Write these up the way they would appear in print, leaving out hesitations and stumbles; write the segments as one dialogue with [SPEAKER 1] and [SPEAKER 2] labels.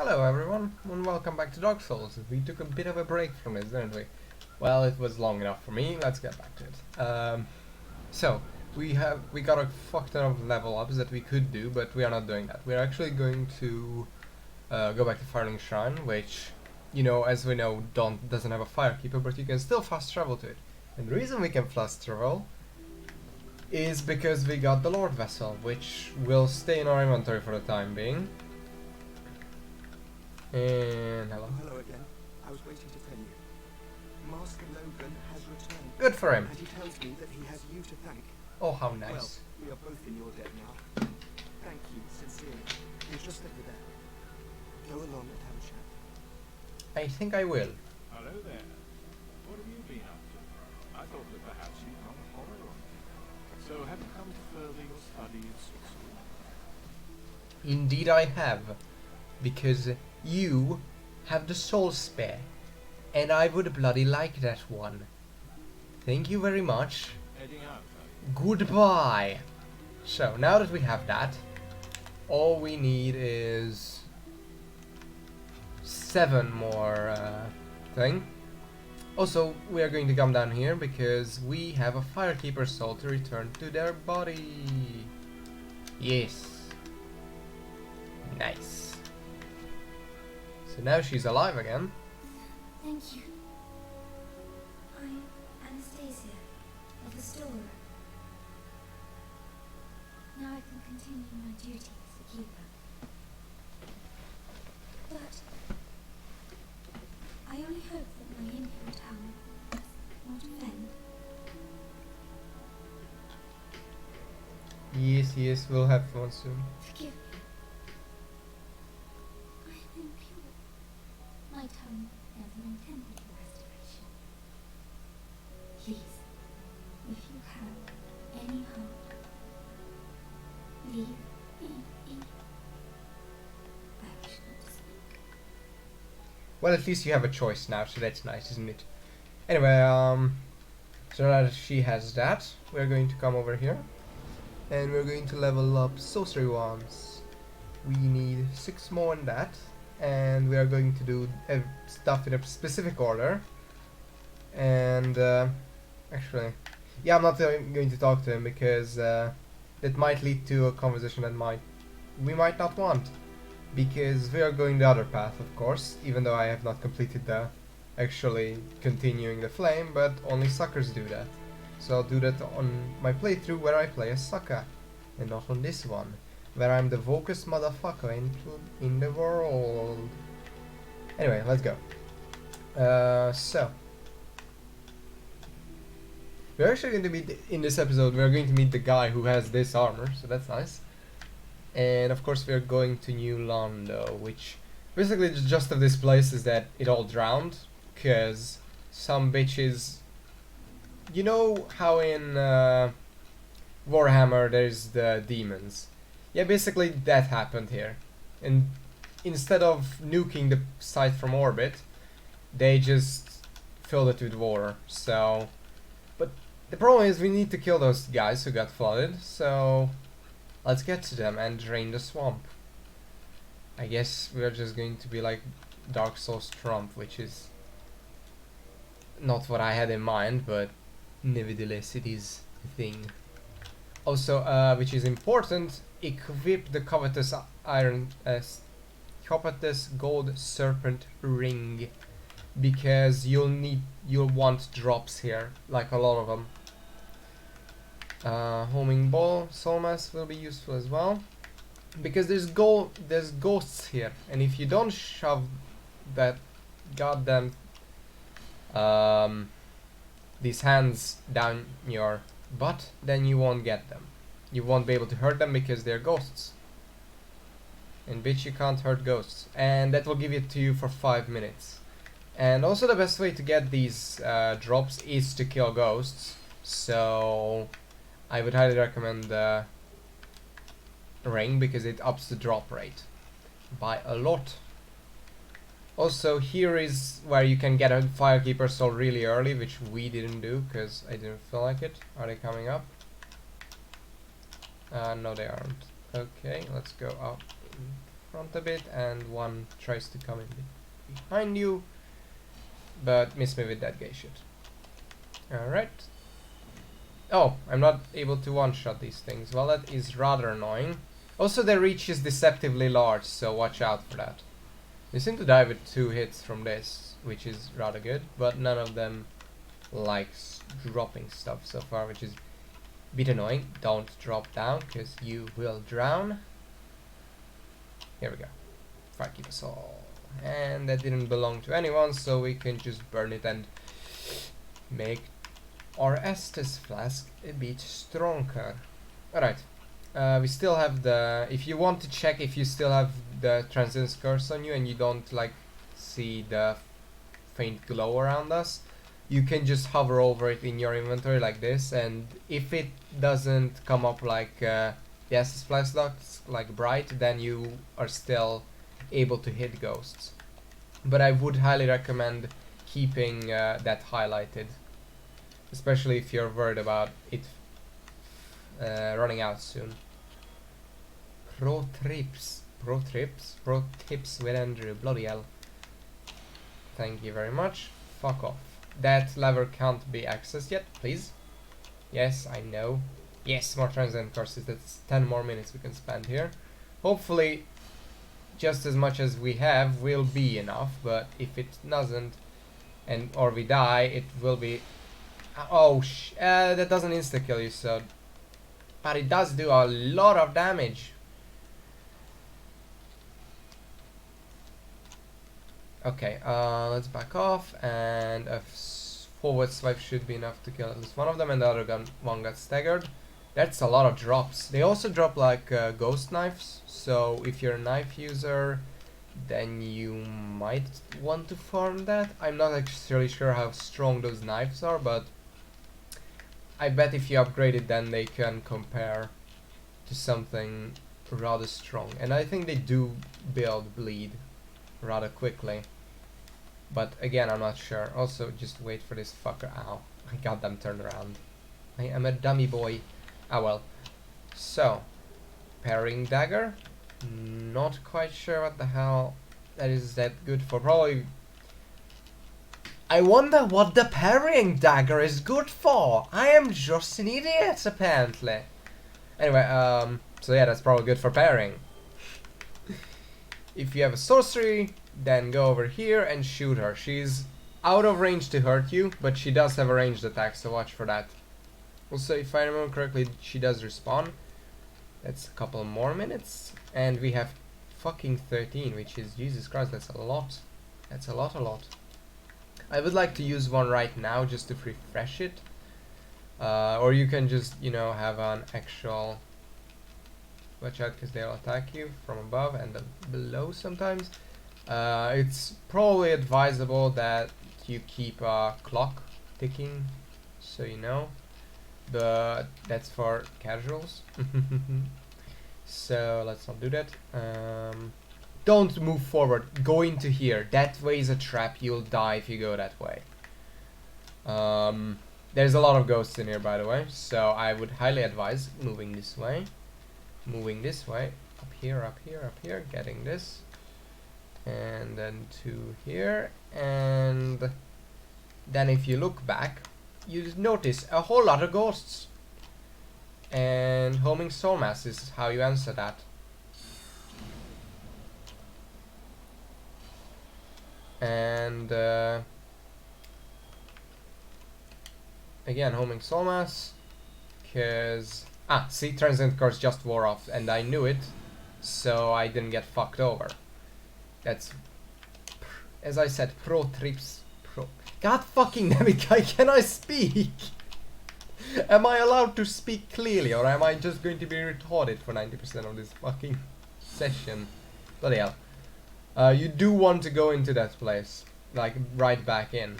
[SPEAKER 1] Hello everyone, and welcome back to Dark Souls. We took a bit of a break from this, didn't we? Well, it was long enough for me, let's get back to it. So, we got a fuck ton of level ups that we could do, but we are not doing that. We're actually going to go back to Firelink Shrine, which, you know, as we know, doesn't have a Firekeeper, but you can still fast travel to it. And the reason we can fast travel is because we got the Lord Vessel, which will stay in our inventory for the time being. And hello.
[SPEAKER 2] Hello again. I was waiting to tell you. Master Logan has returned.
[SPEAKER 1] Good for him.
[SPEAKER 2] And he tells me that he has you to thank.
[SPEAKER 1] Oh, how nice.
[SPEAKER 2] Well, we are both in your debt now. Thank you, sincerely. He's just over there. Go along and have a chat.
[SPEAKER 1] I think I will.
[SPEAKER 3] Hello there. What have you been up to? I thought that perhaps you'd gone horror on me. So have you come to further your studies at school?
[SPEAKER 1] Indeed I have. Because you have the soul spare. And I would bloody like that one. Thank you very much.
[SPEAKER 3] Heading out,
[SPEAKER 1] Goodbye. So, now that we have that, all we need is 7 more thing. Also, we are going to come down here because we have a Firekeeper soul to return to their body. Yes. Nice. So now she's alive again.
[SPEAKER 4] Thank you. I'm Anastasia of the storeroom. Now I can continue my duties as a keeper. But I only hope that my inhuman tongue does not offend.
[SPEAKER 1] Yes, we'll have fun soon.
[SPEAKER 4] Forgive me. I have been pure. My tongue never intended for restoration. Please, if you have any heart, leave me be. I wish not to speak.
[SPEAKER 1] Well, at least you have a choice now, so that's nice, isn't it? Anyway, so now that she has that, we're going to come over here. And we're going to level up sorcery wands. We need 6 more in that. And we are going to do stuff in a specific order. And, actually, yeah, I'm not going to talk to him because that might lead to a conversation that we might not want. Because we are going the other path, of course, even though I have not completed the actually continuing the flame, but only suckers do that. So I'll do that on my playthrough where I play a sucker, and not on this one, where I'm the vocus motherfucker in the world. Anyway, let's go. So we're actually going to meet, in this episode, we're going to meet the guy who has this armor, so that's nice. And of course we're going to New Londo, which basically the gist of this place is that it all drowned, cause some bitches, you know how in Warhammer there's the demons? Yeah, basically that happened here. And instead of nuking the site from orbit, they just filled it with water, so... But the problem is we need to kill those guys who got flooded, so... Let's get to them and drain the swamp. I guess we're just going to be like Dark Souls Trump, which is not what I had in mind, but nevertheless it is a thing. Also, which is important, equip the covetous covetous gold serpent ring, because you'll want drops here, like a lot of them. Homing ball, soul mass will be useful as well, because there's ghosts here, and if you don't shove that goddamn these hands down your butt, then you won't get them. You won't be able to hurt them because they're ghosts. And bitch, you can't hurt ghosts. And that will give it to you for 5 minutes. And also the best way to get these drops is to kill ghosts. So I would highly recommend the ring because it ups the drop rate by a lot. Also, here is where you can get a Firekeeper soul really early, which we didn't do because I didn't feel like it. Are they coming up? No, they aren't. Okay, let's go up. front a bit, and one tries to come in behind you, but miss me with that gay shit. Alright. Oh, I'm not able to one-shot these things. Well, that is rather annoying. Also, their reach is deceptively large, so watch out for that. They seem to die with 2 hits from this, which is rather good, but none of them likes dropping stuff so far, which is a bit annoying. Don't drop down, because you will drown. Here we go. Fire keep us all. And that didn't belong to anyone, so we can just burn it and make our Estus flask a bit stronger. Alright. We still have the... If you want to check if you still have the Transience Curse on you and you don't like see the faint glow around us, you can just hover over it in your inventory like this, and if it doesn't come up like the Estus flask looks like bright, then you are still able to hit ghosts. But I would highly recommend keeping that highlighted, especially if you're worried about it running out soon. Pro tips with Andrew, bloody hell. Thank you very much. Fuck off. That lever can't be accessed yet, please. Yes, I know. Yes, more transient courses. That's 10 more minutes we can spend here. Hopefully, just as much as we have will be enough, but if it doesn't, or we die, it will be... Oh, that doesn't insta-kill you, so... But it does do a lot of damage. Okay, let's back off, and a forward swipe should be enough to kill at least one of them, and the other one got staggered. That's a lot of drops. They also drop like ghost knives, so if you're a knife user, then you might want to farm that. I'm not actually sure how strong those knives are, but I bet if you upgrade it, then they can compare to something rather strong. And I think they do build bleed rather quickly. But again, I'm not sure. Also, just wait for this fucker. Ow. I got them turned around. I am a dummy boy. Ah well. So, parrying dagger. Not quite sure what the hell that is that good for. Probably... I wonder what the parrying dagger is good for. I am just an idiot, apparently. Anyway, so yeah, that's probably good for parrying. If you have a sorcery, then go over here and shoot her. She's out of range to hurt you, but she does have a ranged attack, so watch for that. Also, if I remember correctly, she does respawn. That's a couple more minutes. And we have fucking 13, which is, Jesus Christ, that's a lot. That's a lot. I would like to use one right now just to refresh it. Or you can just, you know, have an actual... Watch out, because they'll attack you from above and below sometimes. It's probably advisable that you keep a clock ticking, so you know. But that's for casuals. So let's not do that. Don't move forward. Go into here. That way is a trap. You'll die if you go that way. There's a lot of ghosts in here, by the way, so I would highly advise moving this way. Moving this way. Up here, getting this. And then to here. And then if you look back, you notice a whole lot of ghosts. And homing soul mass is how you answer that. And again, homing soul mass, because see, transient curse just wore off, and I knew it, so I didn't get fucked over. That's, as I said, pro trips. God fucking damn it, can I speak? Am I allowed to speak clearly, or am I just going to be retarded for 90% of this fucking session? Bloody hell. You do want to go into that place, like right back in,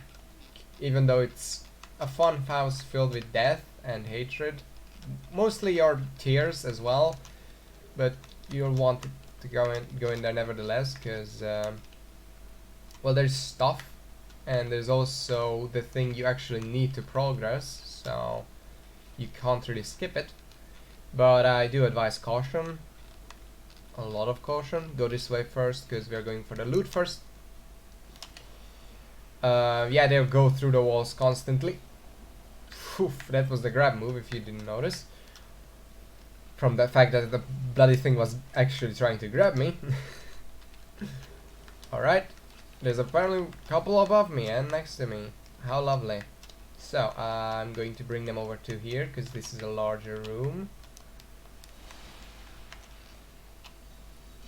[SPEAKER 1] even though it's a fun house filled with death and hatred, mostly your tears as well, but you'll want to go in there nevertheless, because well, there's stuff, and there's also the thing you actually need to progress, so you can't really skip it. But I do advise caution. a lot of caution. Go this way first, because we are going for the loot first. Yeah, they'll go through the walls constantly. Poof, that was the grab move, if you didn't notice. From the fact that the bloody thing was actually trying to grab me. Alright, there's apparently a couple above me and next to me. How lovely. So, I'm going to bring them over to here, because this is a larger room.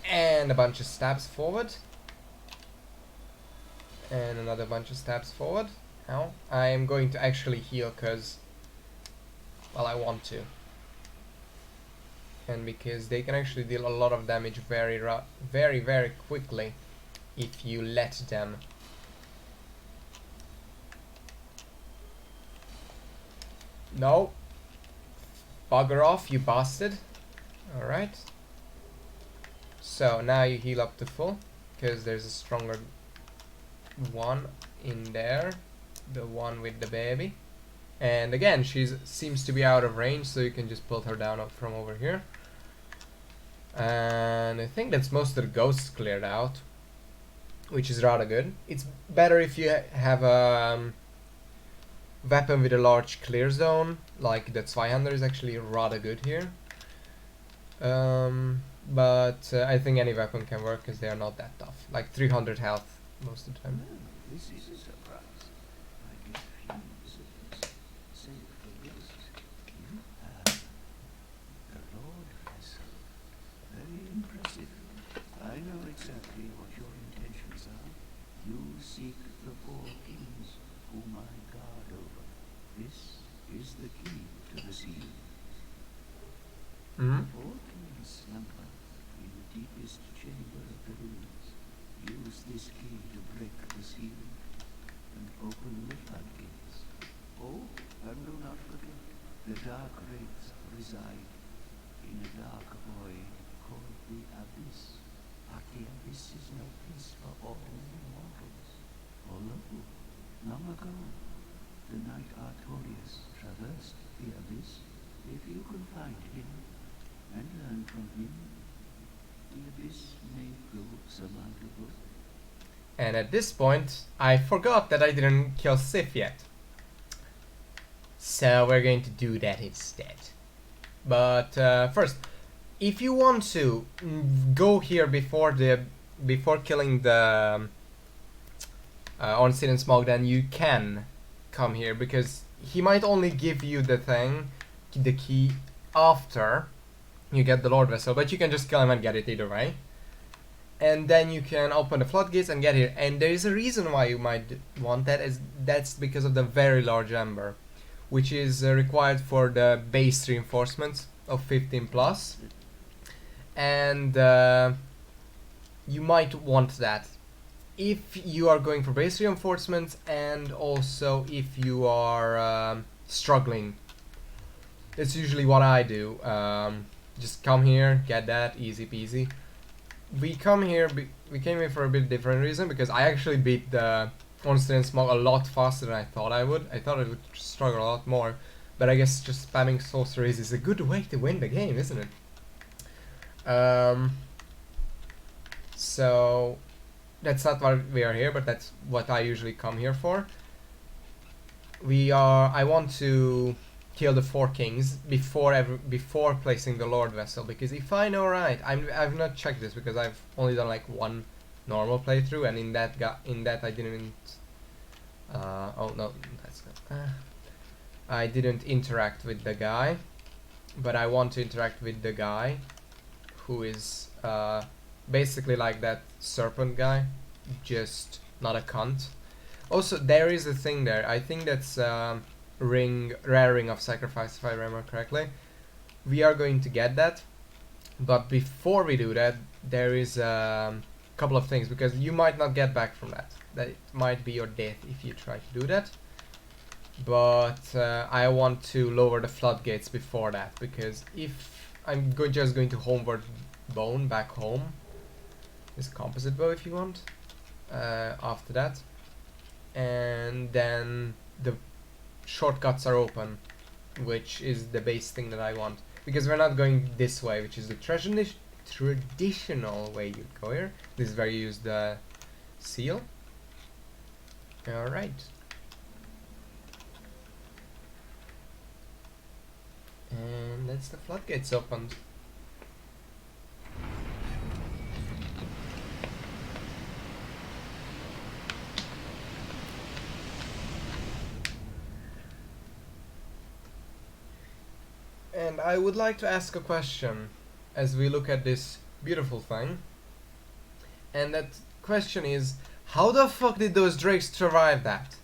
[SPEAKER 1] And a bunch of stabs forward. And another bunch of stabs forward. Ow. I am going to actually heal, because, well, I want to. And because they can actually deal a lot of damage very quickly if you let them. No. Bugger off, you bastard. Alright. So now you heal up to full, because there's a stronger one in there. The one with the baby. And again, she seems to be out of range, so you can just pull her down up from over here. And I think that's most of the ghosts cleared out, which is rather good. It's better if you have a weapon with a large clear zone, like the Zweihander is actually rather good here. But I think any weapon can work, because they are not that tough. Like 300 health most of the time.
[SPEAKER 5] Well, this is a surprise. I get few visitors, save for this. The Lord Vessel. Very impressive. I know exactly what your intentions are. You seek the four kings, whom I guard over. This is the key to the seal.
[SPEAKER 1] Mm-hmm.
[SPEAKER 5] The four kings slumber in the deepest chamber of the ruins. Use this key to break the seal and open the floodgates. Oh, and do not forget, the dark wraiths reside in a dark void called the Abyss. But the Abyss is no place for all mortals. Although, long ago, the knight Artorius traversed the Abyss. If you can find him and learn from him, the Abyss may prove surmountable.
[SPEAKER 1] And at this point, I forgot that I didn't kill Sif yet. So we're going to do that instead. But first, if you want to go here before killing the Ornstein Smog, then you can come here, because he might only give you the key after you get the Lord Vessel, but you can just kill him and get it either way. And then you can open the floodgates and get here. And there is a reason why you might want that, that's because of the very large ember, which is required for the base reinforcements of 15 plus. And you might want that if you are going for base reinforcements, and also if you are struggling. That's usually what I do. Just come here, get that, easy peasy. We came here for a bit different reason, because I actually beat the Ornstein Smog a lot faster than I thought I would. I thought I would struggle a lot more, but I guess just spamming sorceries is a good way to win the game, isn't it? So that's not why we are here, but that's what I usually come here for. I want to kill the four kings before placing the Lord Vessel, because if I know right, I've not checked this because I've only done like one normal playthrough, and in that I didn't oh no, that's not I didn't interact with the guy, but I want to interact with the guy who is basically like that serpent guy, just not a cunt. Also, there is a thing there, I think that's rare ring of sacrifice, if I remember correctly. We are going to get that, but before we do that, there is a couple of things, because you might not get back from that. That might be your death if you try to do that. But I want to lower the floodgates before that, because if I'm just going to homeward bone back home, this composite bow if you want, after that, and then the shortcuts are open, which is the base thing that I want, because we're not going this way, which is the traditional way you go here. This is where you use the seal. Alright. And that's the floodgates opened. And I would like to ask a question as we look at this beautiful thing. And that question is, how the fuck did those drakes survive that?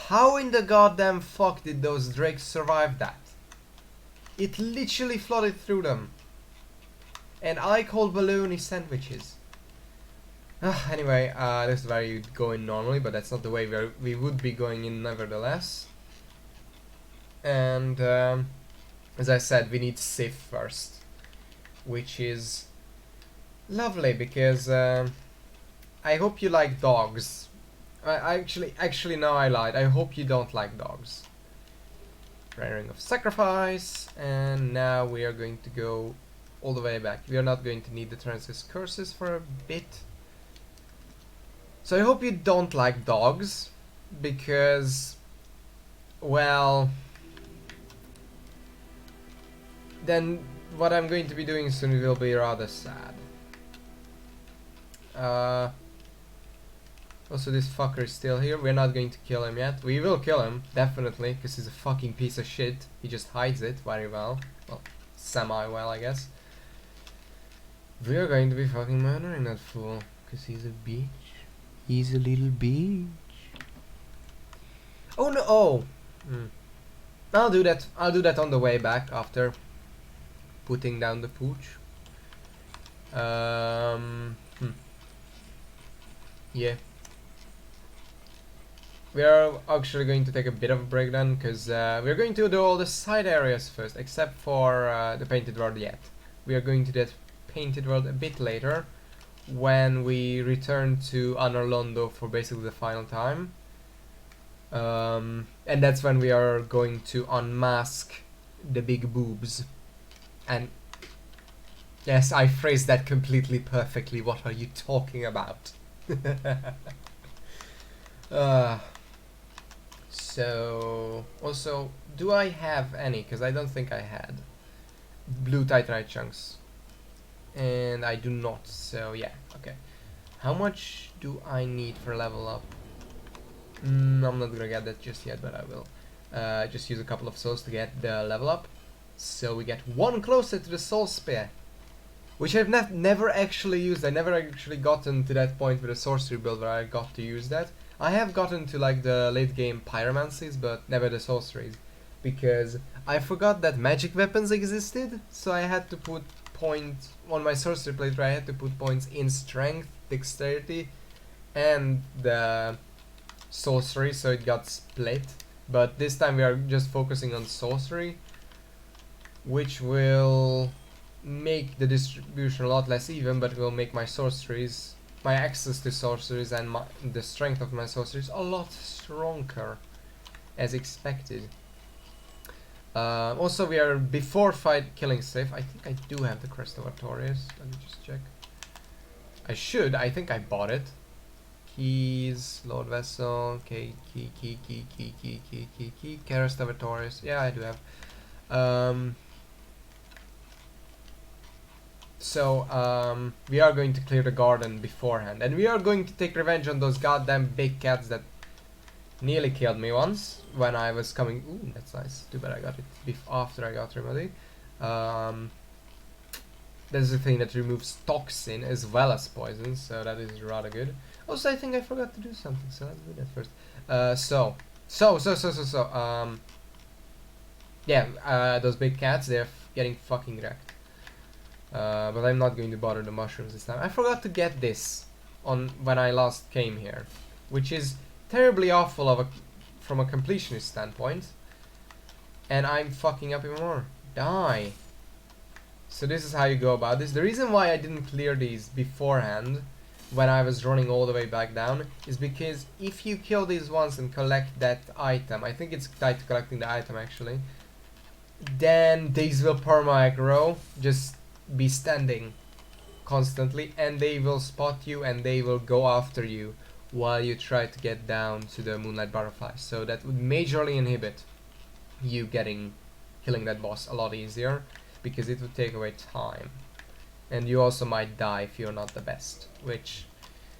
[SPEAKER 1] How in the goddamn fuck did those drakes survive that? It literally flooded through them. And I call baloney sandwiches. Anyway, this is where you go in normally, but that's not the way we would be going in nevertheless. And as I said, we need Sif first, which is lovely because I hope you like dogs. Actually, no, I lied. I hope you don't like dogs. Rendering of sacrifice, and now we are going to go all the way back. We are not going to need the Transist curses for a bit. So I hope you don't like dogs, because, well, then what I'm going to be doing soon will be rather sad. Also, this fucker is still here. We're not going to kill him yet. We will kill him, definitely, because he's a fucking piece of shit. He just hides it very well. Well, semi-well, I guess. We are going to be fucking murdering that fool, because he's a bitch. He's a little bitch. Oh no! Oh! I'll do that. I'll do that on the way back after putting down the pooch. Yeah. We are actually going to take a bit of a break then, because we're going to do all the side areas first, except for the painted world yet. We are going to that painted world a bit later, when we return to Londo for basically the final time. And that's when we are going to unmask the big boobs. And yes, I phrased that completely perfectly. What are you talking about? So, also, do I have any? Because I don't think I had blue titanite chunks, and I do not. So yeah, okay. How much do I need for level up? I'm not gonna get that just yet, but I will. Just use a couple of souls to get the level up, so we get one closer to the soul spear, which I've never actually used. I never actually gotten to that point with a sorcery build where I got to use that. I have gotten to like the late game pyromancies, but never the sorceries, because I forgot that magic weapons existed, so I had to put points on my sorcery playthrough. I had to put points in strength, dexterity, and the sorcery, so it got split. But this time we are just focusing on sorcery, which will make the distribution a lot less even, but will make my sorceries, my access to sorceries and the strength of my sorceries a lot stronger, as expected. Also, we are before killing Sif. I think I do have the Crest of Artorias. Let me just check. I should. I think I bought it. Keys, Lord Vessel, key, Crest of Artorias. Yeah, I do have. So, we are going to clear the garden beforehand, and we are going to take revenge on those goddamn big cats that nearly killed me once when I was coming. Ooh, that's nice. Too bad I got it after I got remedy. There's a thing that removes toxin as well as poison, so that is rather good. Also, I think I forgot to do something, so let's do that first. Yeah, those big cats, they're getting fucking wrecked. But I'm not going to bother the mushrooms this time. I forgot to get this on when I last came here, which is terribly awful from a completionist standpoint, and I'm fucking up even more. Die. So this is how you go about this. The reason why I didn't clear these beforehand when I was running all the way back down is because if you kill these ones and collect that item, I think it's tied to collecting the item actually, then these will perma aggro just be standing constantly, and they will spot you and they will go after you while you try to get down to the Moonlight Butterfly. So that would majorly inhibit you killing that boss a lot easier, because it would take away time. And you also might die if you're not the best, which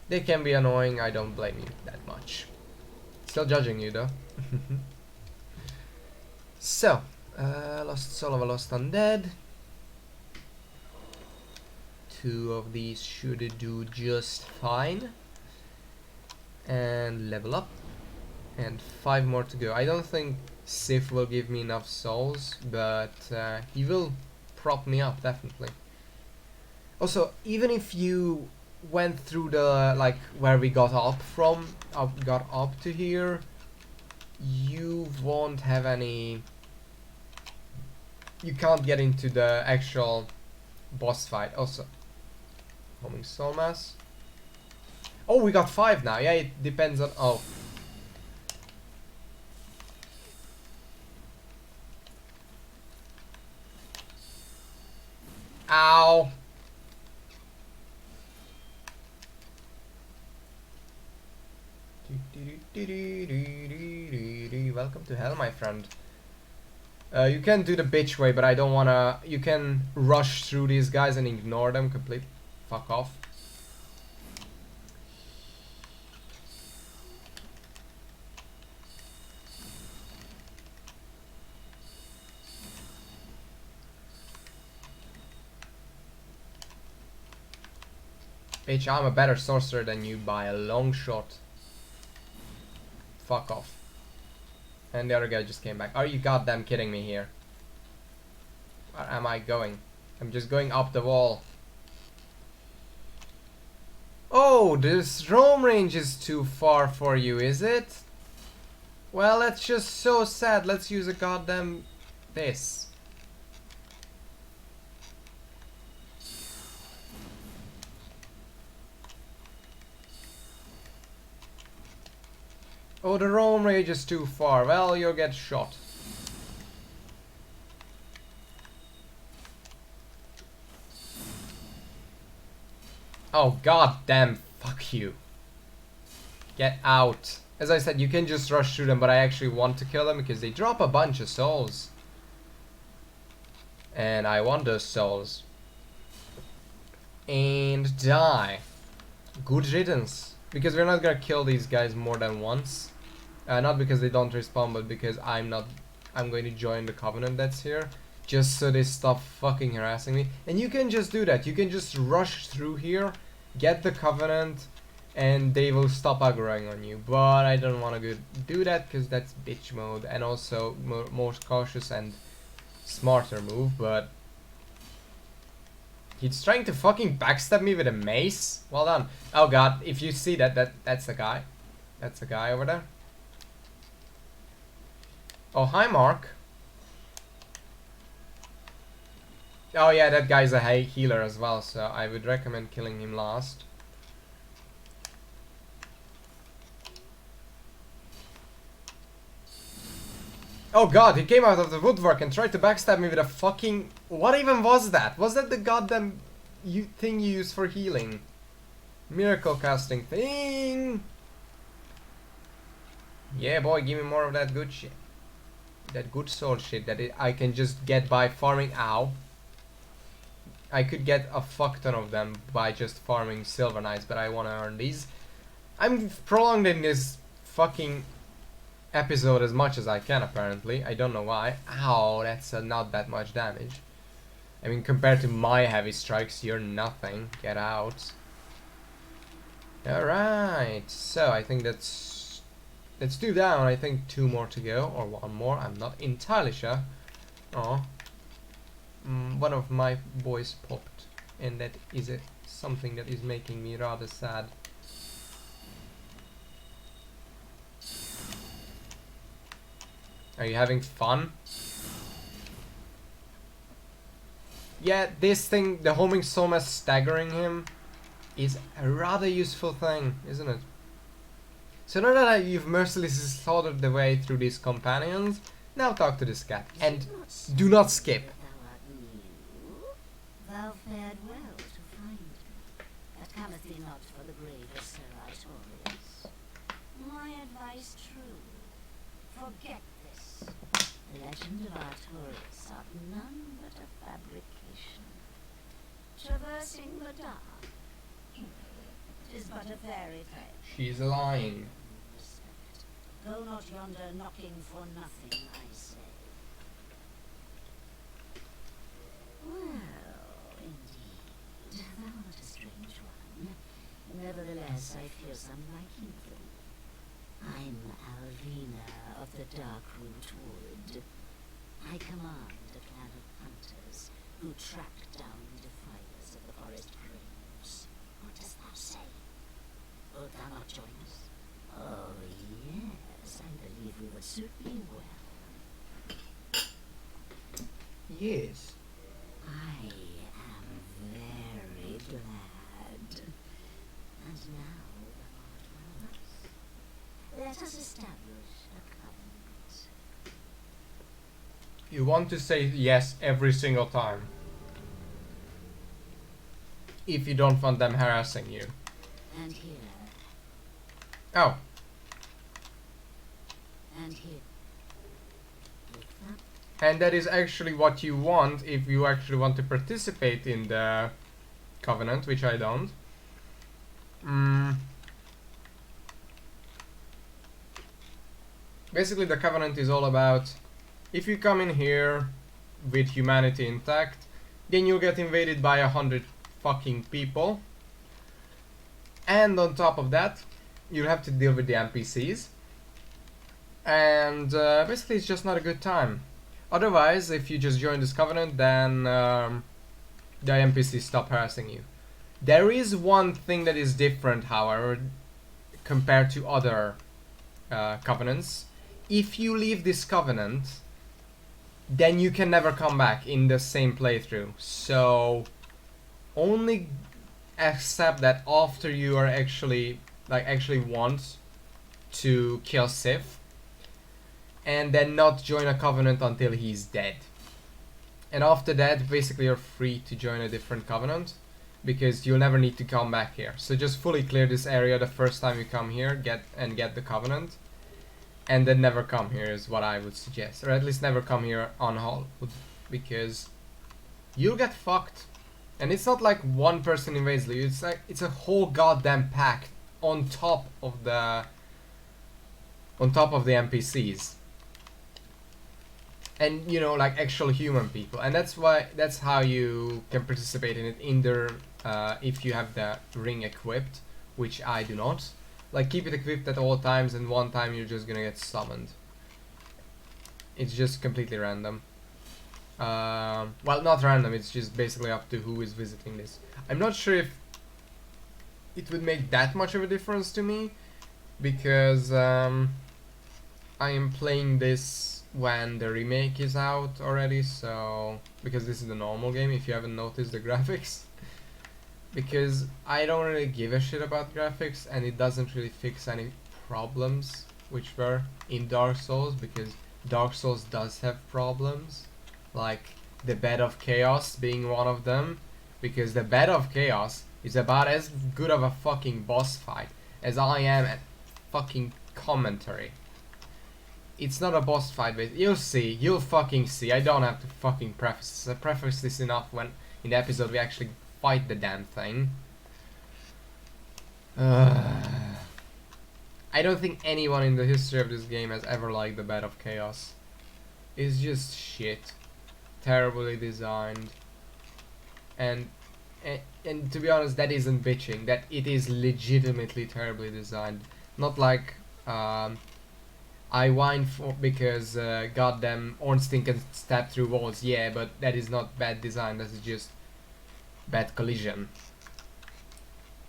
[SPEAKER 1] they can be annoying. I don't blame you that much. Still judging you though. So, Lost Soul of a Lost Undead. 2 of these should do just fine. And level up. And 5 more to go. I don't think Sif will give me enough souls, but he will prop me up, definitely. Also, even if you went through the, like, where we got up from, got up to here, you won't have any... You can't get into the actual boss fight. Also, homing soul mass. Oh, we got 5 now. Yeah, it depends on... Oh. Ow. Welcome to hell, my friend. You can do the bitch way, but I don't wanna... You can rush through these guys and ignore them completely. Fuck off. Bitch, I'm a better sorcerer than you by a long shot. Fuck off. And the other guy just came back. Are you goddamn kidding me here? Where am I going? I'm just going up the wall. Oh, this roam range is too far for you, is it? Well, that's just so sad. Let's use a goddamn... this. Oh, the roam range is too far. Well, you'll get shot. Oh, goddamn, fuck you. Get out. As I said, you can just rush through them, but I actually want to kill them because they drop a bunch of souls. And I want those souls. And die. Good riddance. Because we're not gonna kill these guys more than once. Not because they don't respawn, but because I'm going to join the Covenant that's here. Just so they stop fucking harassing me. And you can just do that. You can just rush through here, get the Covenant, and they will stop aggroing on you. But I don't want to do that because that's bitch mode. And also more cautious and smarter move, but... He's trying to fucking backstab me with a mace? Well done. Oh god, if you see that's the guy. That's the guy over there. Oh, hi Mark. Oh yeah, that guy's a healer as well, so I would recommend killing him last. Oh god, he came out of the woodwork and tried to backstab me with a fucking... What even was that? Was that the goddamn thing you use for healing? Miracle casting thing! Yeah boy, give me more of that good shit. That good soul shit that I can just get by farming... Ow. I could get a fuck ton of them by just farming Silver Knights, but I want to earn these. I'm prolonging this fucking... episode as much as I can, apparently. I don't know why. Ow, that's not that much damage. I mean, compared to my heavy strikes, you're nothing. Get out. Alright, so I think that's 2 down. I think 2 more to go, or 1 more. I'm not entirely sure. Oh, one of my boys popped, and that is something that is making me rather sad. Are you having fun? Yeah, this thing, the homing soma staggering him, is a rather useful thing, isn't it? So now that you've mercilessly slaughtered the way through these companions, now talk to this cat. And do not skip.
[SPEAKER 4] Thou
[SPEAKER 6] fared well to find me. But cometh thee not for the grave of Sir Artorius. My advice true. Forget this. The legend of Artorius sought none but a fabrication. Traversing the dark. It is but a fairy tale.
[SPEAKER 1] She's lying.
[SPEAKER 6] Respect. Go not yonder knocking for nothing, I say. Well, indeed, thou art a strange one. Nevertheless, I feel some liking for you. I'm Alvina of the Darkroot Wood. I command a clan of hunters who track down defilers of the forest graves. What dost thou say? Wilt thou not join us? Oh, yes, I believe we would suit thee well.
[SPEAKER 1] Yes.
[SPEAKER 6] I am very glad. And now thou art one of us. Let us establish a covenant.
[SPEAKER 1] You want to say yes every single time. If you don't want them harassing you.
[SPEAKER 6] And here,
[SPEAKER 1] Oh,
[SPEAKER 6] and here. With that,
[SPEAKER 1] and that is actually what you want if you actually want to participate in the covenant, which I don't. Basically, the covenant is all about if you come in here with humanity intact, then you'll get invaded by 100 fucking people. And on top of that, you'll have to deal with the NPCs. And basically, it's just not a good time. Otherwise, if you just join this covenant, then the NPCs stop harassing you. There is one thing that is different, however, compared to other covenants. If you leave this covenant, then you can never come back in the same playthrough. So only accept that after you are actually want to kill Sif, and then not join a covenant until he's dead. And after that, basically you're free to join a different covenant, because you'll never need to come back here. So just fully clear this area the first time you come here, get the covenant, and then never come here is what I would suggest. Or at least never come here on Hollywood, because you'll get fucked. And it's not like one person invades you, it's like it's a whole goddamn pack on top of the NPCs. And you know, like actual human people. And that's how you can participate in it, either if you have the ring equipped, which I do not. Like, keep it equipped at all times, and one time you're just gonna get summoned. It's just completely random. Well, not random, it's just basically up to who is visiting this. I'm not sure if it would make that much of a difference to me, because I am playing this when the remake is out already, so because this is the normal game, if you haven't noticed the graphics. Because I don't really give a shit about graphics, and it doesn't really fix any problems which were in Dark Souls, because Dark Souls does have problems, like the Bed of Chaos being one of them, because the Bed of Chaos is about as good of a fucking boss fight as I am at fucking commentary. It's not a boss fight, but you'll see, you'll fucking see. I don't have to fucking preface this. I prefaced this enough when in the episode we actually fight the damn thing. I don't think anyone in the history of this game has ever liked the Bed of Chaos. It's just shit. Terribly designed. And to be honest, that isn't bitching. That it is legitimately terribly designed. Not like I whine for because goddamn Ornstein can stab through walls. Yeah, but that is not bad design. That is just bad collision.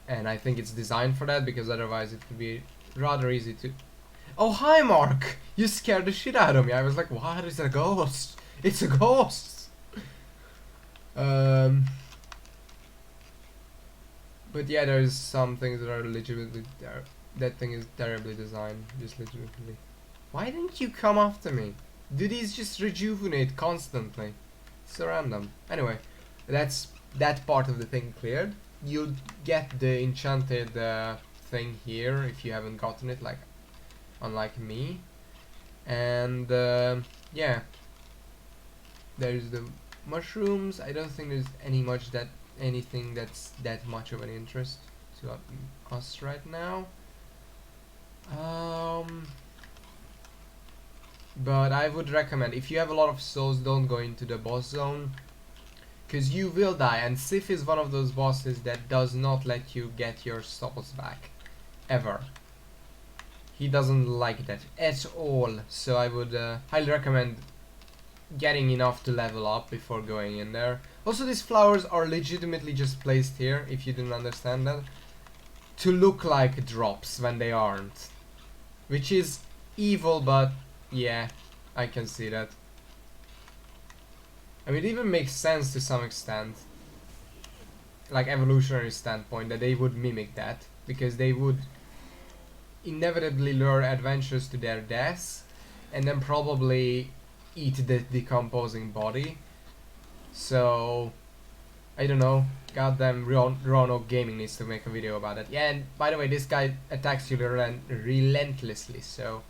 [SPEAKER 1] And I think it's designed for that, because otherwise it would be rather easy to... Oh, hi Mark! You scared the shit out of me. I was like, what is a ghost? It's a ghost! But yeah, there's some things that are legitimately... That thing is terribly designed, just legitimately. Why didn't you come after me? Do these just rejuvenate constantly? It's so random. Anyway, that's that part of the thing cleared, you'll get the enchanted thing here if you haven't gotten it, like unlike me. And yeah, there's the mushrooms. I don't think there's anything that's that much of an interest to us right now. But I would recommend, if you have a lot of souls, don't go into the boss zone, because you will die, and Sif is one of those bosses that does not let you get your souls back ever. He doesn't like that at all, so I would highly recommend getting enough to level up before going in there. Also, these flowers are legitimately just placed here, if you didn't understand that, to look like drops when they aren't, which is evil, but yeah, I can see that. I mean, it even makes sense to some extent, like evolutionary standpoint, that they would mimic that, because they would inevitably lure adventures to their deaths and then probably eat the decomposing body. So I don't know, goddamn Rono Gaming needs to make a video about it. Yeah, and by the way, this guy attacks you relentlessly, so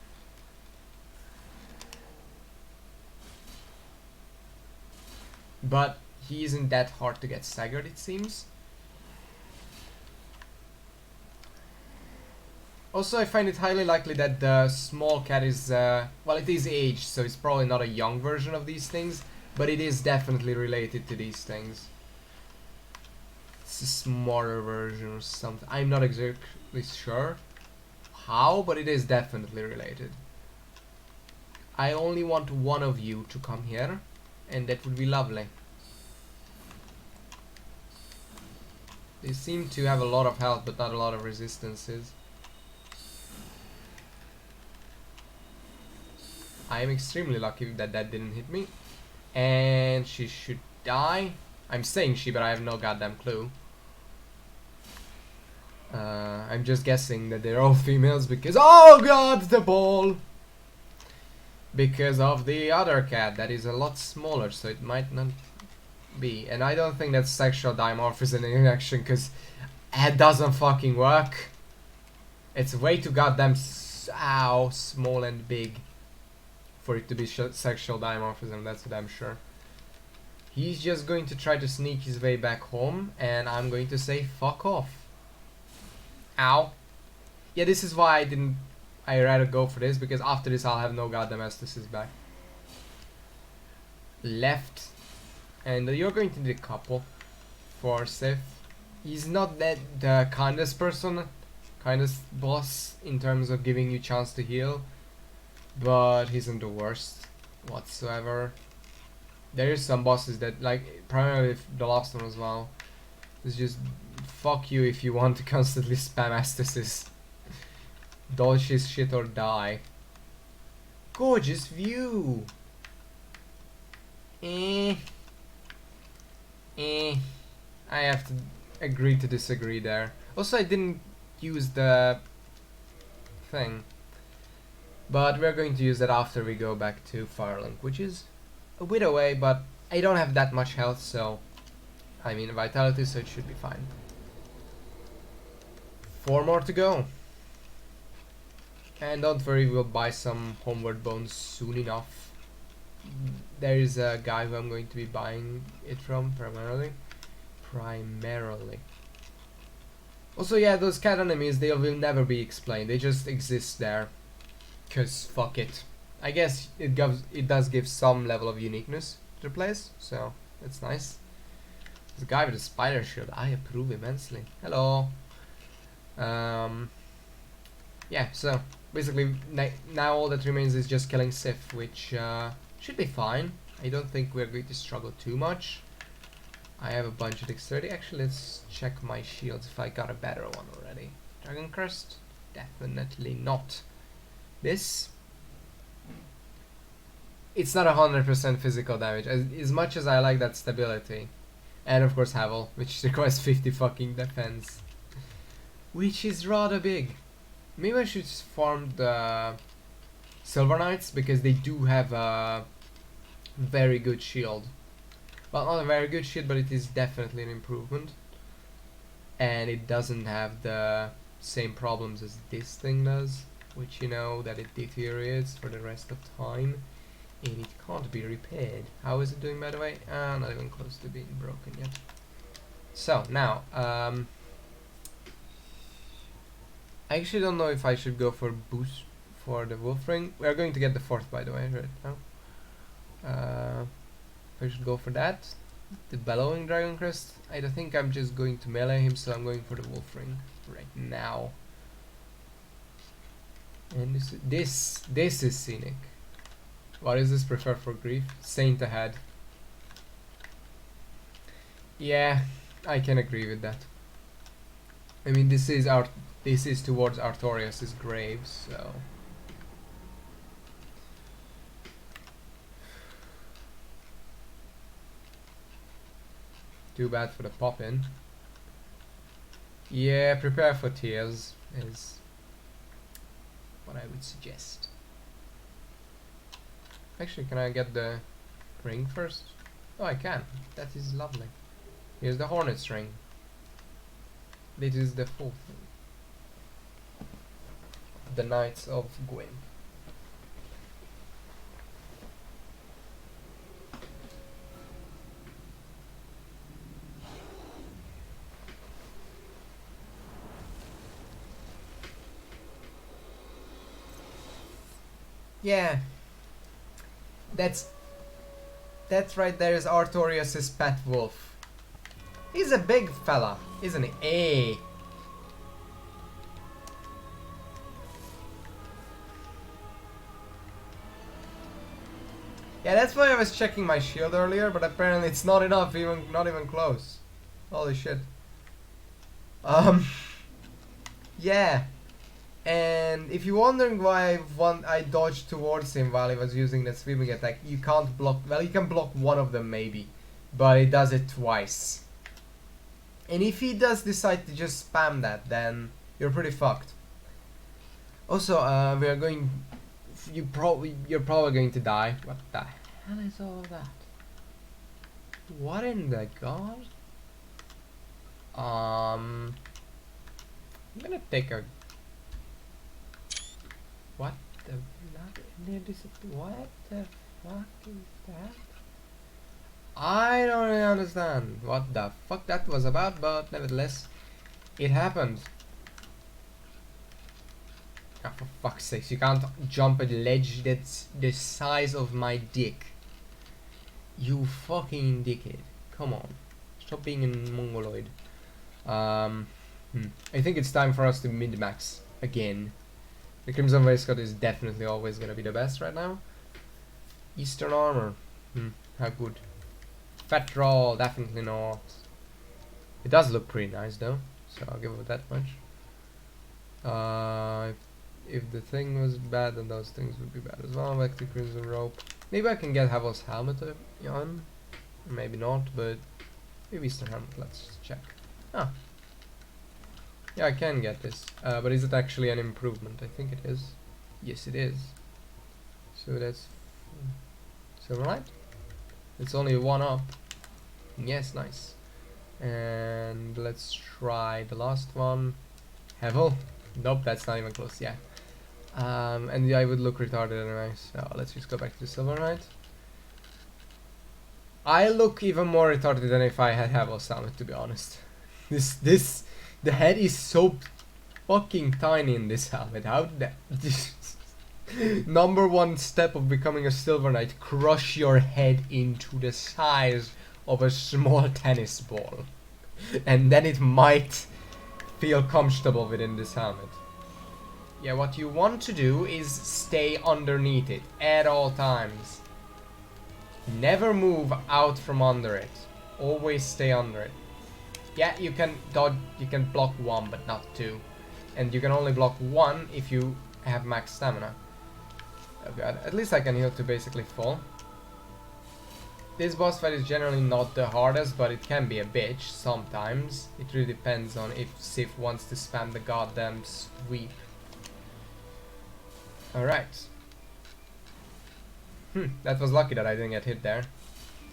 [SPEAKER 1] but he isn't that hard to get staggered, it seems. Also, I find it highly likely that the small cat is, well, it is aged, so it's probably not a young version of these things, but it is definitely related to these things. It's a smaller version or something. I'm not exactly sure how, but it is definitely related. I only want one of you to come here, and that would be lovely. They seem to have a lot of health, but not a lot of resistances. I am extremely lucky that that didn't hit me. And she should die. I'm saying she, but I have no goddamn clue. I'm just guessing that they're all females because... Oh god, the ball! Because of the other cat that is a lot smaller, so it might not be. And I don't think that's sexual dimorphism in action, because it doesn't fucking work. It's way too goddamn small and big for it to be sexual dimorphism, that's what I'm sure. He's just going to try to sneak his way back home, and I'm going to say fuck off. Ow. Yeah, this is why I rather go for this, because after this I'll have no goddamn Estus back. Left. And you're going to need a couple for Sif. He's not that the kindest person, kindest boss in terms of giving you chance to heal, but he isn't the worst whatsoever. There is some bosses that, like, primarily the last one as well, it's just fuck you if you want to constantly spam Estus. Dodge his shit or die. Gorgeous view. I have to agree to disagree there. Also, I didn't use the thing, but we're going to use that after we go back to Firelink, which is a bit away, but I don't have that much health, so I mean vitality, so it should be fine. 4 more to go. And don't worry, we'll buy some homeward bones soon enough. There is a guy who I'm going to be buying it from primarily. Also, yeah, those cat enemies, they will never be explained. They just exist there. 'Cause fuck it. I guess it does give some level of uniqueness to the place, so that's nice. There's a guy with a spider shield. I approve immensely. Hello. Yeah, so basically now all that remains is just killing Sif, which should be fine. I don't think we're going to struggle too much. I have a bunch of dexterity. Actually, let's check my shields if I got a better one already. Dragon Crest? Definitely not. This? It's not 100% physical damage, as much as I like that stability. And of course Havel, which requires 50 fucking defense. Which is rather big. Maybe I should farm the Silver Knights, because they do have a very good shield. Well, not a very good shield, but it is definitely an improvement. And it doesn't have the same problems as this thing does, which you know that it deteriorates for the rest of time and it can't be repaired. How is it doing, by the way? Not even close to being broken yet. So now I actually don't know if I should go for boost for the wolf ring. We are going to get the fourth, by the way, right now. I should go for that. The bellowing dragon crest. I don't think I'm just going to melee him, so I'm going for the wolf ring right now. And this is scenic. What is this? Prefer for grief? Saint ahead. Yeah, I can agree with that. I mean, this is towards Artorias' grave, so. Too bad for the pop-in. Yeah, prepare for tears is what I would suggest. Actually, can I get the ring first? Oh, I can. That is lovely. Here's the Hornet's ring. This is the fourth ring. The Knights of Gwyn. Yeah. That's right, there is Artorias' pet wolf. He's a big fella, isn't he? Hey. Yeah, that's why I was checking my shield earlier, but apparently it's not enough, not even close. Holy shit. Yeah. And if you're wondering why I dodged towards him while he was using that sweeping attack, you can't block, well, you can block one of them maybe, but he does it twice. And if he does decide to just spam that, then you're pretty fucked. Also, we are going, you're probably going to die. What the hell is all that? What in the god? I'm gonna take a. What the what the fuck is that? I don't really understand what the fuck that was about, but nevertheless, it happened. Ah, for fuck's sake, you can't jump a ledge that's the size of my dick. You fucking dickhead. Come on. Stop being a mongoloid. I think it's time for us to min-max again. The Crimson Waistcoat is definitely always gonna be the best right now. Eastern Armor. How good. Fat Roll, definitely not. It does look pretty nice though, so I'll give it that much. If the thing was bad, then those things would be bad as well. Back to Crimson Rope. Maybe I can get Havel's helmet on. Maybe not, but maybe Eastern Helmet. Let's check. Ah. Yeah, I can get this. But is it actually an improvement? I think it is. Yes, it is. So that's Silverlight. It's only one up. Yes, nice. And let's try the last one. Havel. Nope, that's not even close. Yeah. And I would look retarded anyway, so let's just go back to the Silver Knight. I look even more retarded than if I had Havel's helmet, to be honest. The head is so fucking tiny in this helmet. How did that number one step of becoming a Silver Knight, crush your head into the size of a small tennis ball. And then it might feel comfortable within this helmet. Yeah, what you want to do is stay underneath it at all times. Never move out from under it. Always stay under it. Yeah, you can dodge, you can block one, but not two. And you can only block one if you have max stamina. Oh god, at least I can heal to basically full. This boss fight is generally not the hardest, but it can be a bitch sometimes. It really depends on if Sif wants to spam the goddamn sweep. Alright. That was lucky that I didn't get hit there.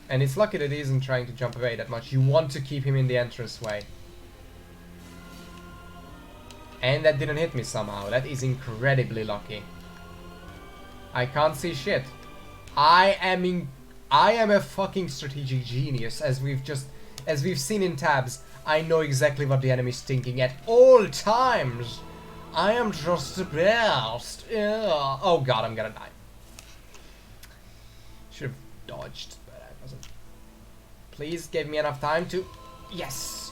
[SPEAKER 1] And it's lucky that he isn't trying to jump away that much. You want to keep him in the entranceway. And that didn't hit me somehow. That is incredibly lucky. I can't see shit. I am a fucking strategic genius, as we've seen in tabs. I know exactly what the enemy's thinking at all times. I am just the best. Yeah. Oh god, I'm gonna die. Should have dodged, but I wasn't. Please give me enough time to... Yes!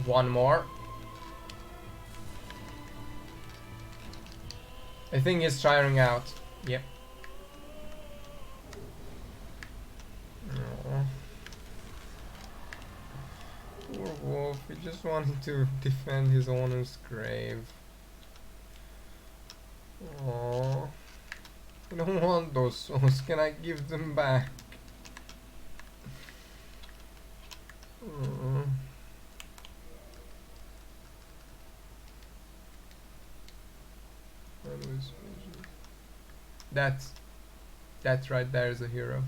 [SPEAKER 1] One more. I think he's trying out. Yep. Aw. Poor wolf, he just wanted to defend his owner's grave. Aww. I don't want those souls, can I give them back? Aww. That right there is a hero.